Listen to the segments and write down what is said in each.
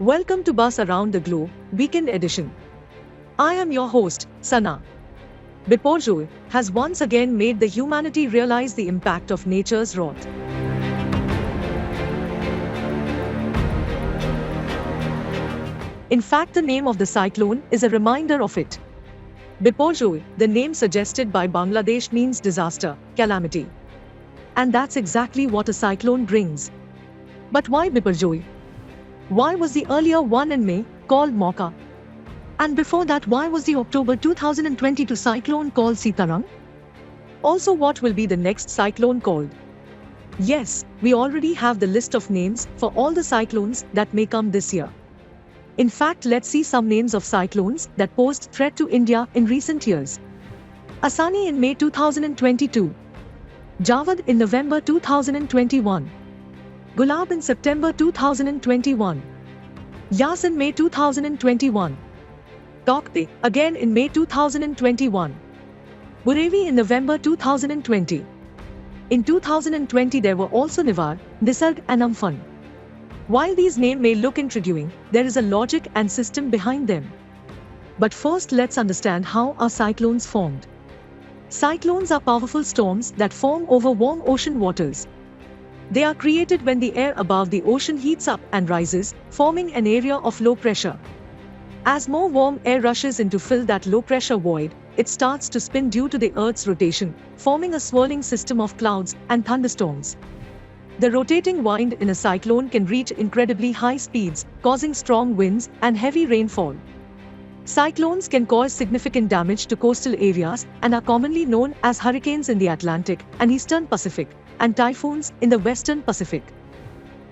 Welcome to Bus Around the Globe, Weekend Edition. I am your host, Sana. Biporjoy has once again made the humanity realize the impact of nature's wrath. In fact, the name of the cyclone is a reminder of it. Biparjoy, the name suggested by Bangladesh, means disaster, calamity. And that's exactly what a cyclone brings. But why Biparjoy? Why was the earlier one in May called mocha? And before that, why was the October 2022 cyclone called Sitarang? Also, what will be the next cyclone called? Yes, we already have the list of names for all the cyclones that may come this year. In fact, let's see some names of cyclones that posed threat to India in recent years. Asani in May 2022. Javad in November 2021. Gulab in September 2021. Yas in May 2021. Tokte, again in May 2021. Burevi in November 2020. In 2020 there were also Nivar, Nisarg and Amphan. While these names may look intriguing, there is a logic and system behind them. But first, let's understand how are cyclones formed. Cyclones are powerful storms that form over warm ocean waters. They are created when the air above the ocean heats up and rises, forming an area of low pressure. As more warm air rushes in to fill that low pressure void, it starts to spin due to the Earth's rotation, forming a swirling system of clouds and thunderstorms. The rotating wind in a cyclone can reach incredibly high speeds, causing strong winds and heavy rainfall. Cyclones can cause significant damage to coastal areas and are commonly known as hurricanes in the Atlantic and Eastern Pacific, and typhoons in the Western Pacific.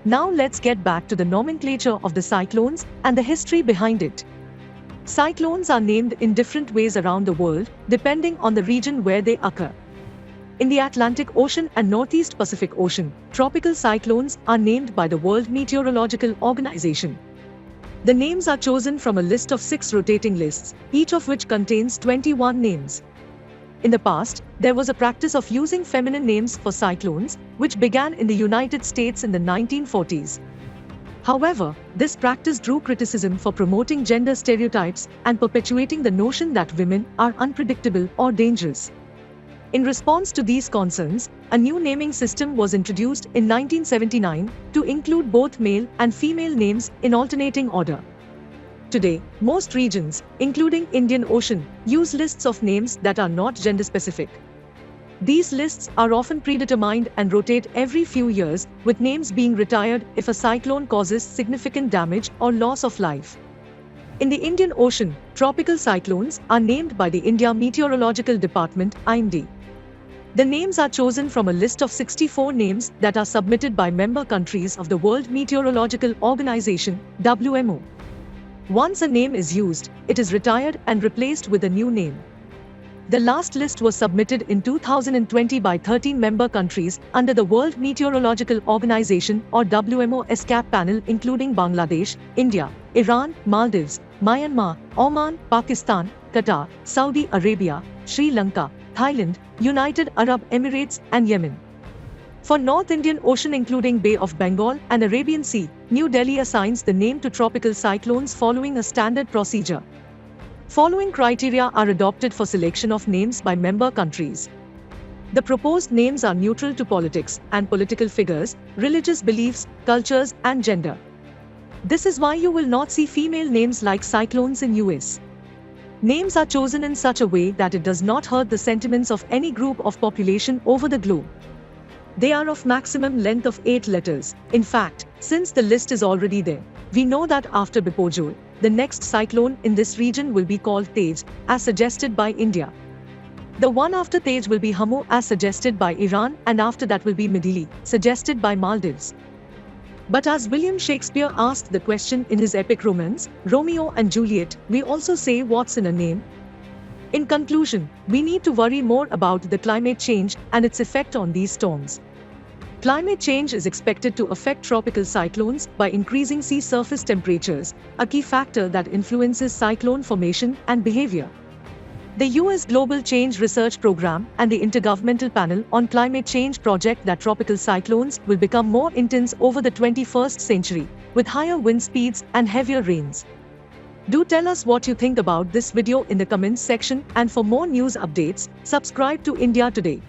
Now let's get back to the nomenclature of the cyclones and the history behind it. Cyclones are named in different ways around the world, depending on the region where they occur. In the Atlantic Ocean and Northeast Pacific Ocean, tropical cyclones are named by the World Meteorological Organization. The names are chosen from a list of 6 rotating lists, each of which contains 21 names. In the past, there was a practice of using feminine names for cyclones, which began in the United States in the 1940s. However, this practice drew criticism for promoting gender stereotypes and perpetuating the notion that women are unpredictable or dangerous. In response to these concerns, a new naming system was introduced in 1979 to include both male and female names in alternating order. Today, most regions, including Indian Ocean, use lists of names that are not gender-specific. These lists are often predetermined and rotate every few years, with names being retired if a cyclone causes significant damage or loss of life. In the Indian Ocean, tropical cyclones are named by the India Meteorological Department (IMD). The names are chosen from a list of 64 names that are submitted by member countries of the World Meteorological Organization (WMO). Once a name is used, it is retired and replaced with a new name. The last list was submitted in 2020 by 13 member countries under the World Meteorological Organization or WMO ESCAP panel, including Bangladesh, India, Iran, Maldives, Myanmar, Oman, Pakistan, Qatar, Saudi Arabia, Sri Lanka, Thailand, United Arab Emirates and Yemen. For North Indian Ocean, including Bay of Bengal and Arabian Sea, New Delhi assigns the name to tropical cyclones following a standard procedure. Following criteria are adopted for selection of names by member countries. The proposed names are neutral to politics and political figures, religious beliefs, cultures and gender. This is why you will not see female names like cyclones in US. Names are chosen in such a way that it does not hurt the sentiments of any group of population over the globe. They are of maximum length of 8 letters. In fact, since the list is already there, we know that after Biporjoy, the next cyclone in this region will be called Tej, as suggested by India. The one after Tej will be Hamu, as suggested by Iran, and after that will be Midili, suggested by Maldives. But as William Shakespeare asked the question in his epic romance, Romeo and Juliet, we also say what's in a name? In conclusion, we need to worry more about the climate change and its effect on these storms. Climate change is expected to affect tropical cyclones by increasing sea surface temperatures, a key factor that influences cyclone formation and behavior. The US Global Change Research Program and the Intergovernmental Panel on Climate Change project that tropical cyclones will become more intense over the 21st century, with higher wind speeds and heavier rains. Do tell us what you think about this video in the comments section, and for more news updates, subscribe to India Today.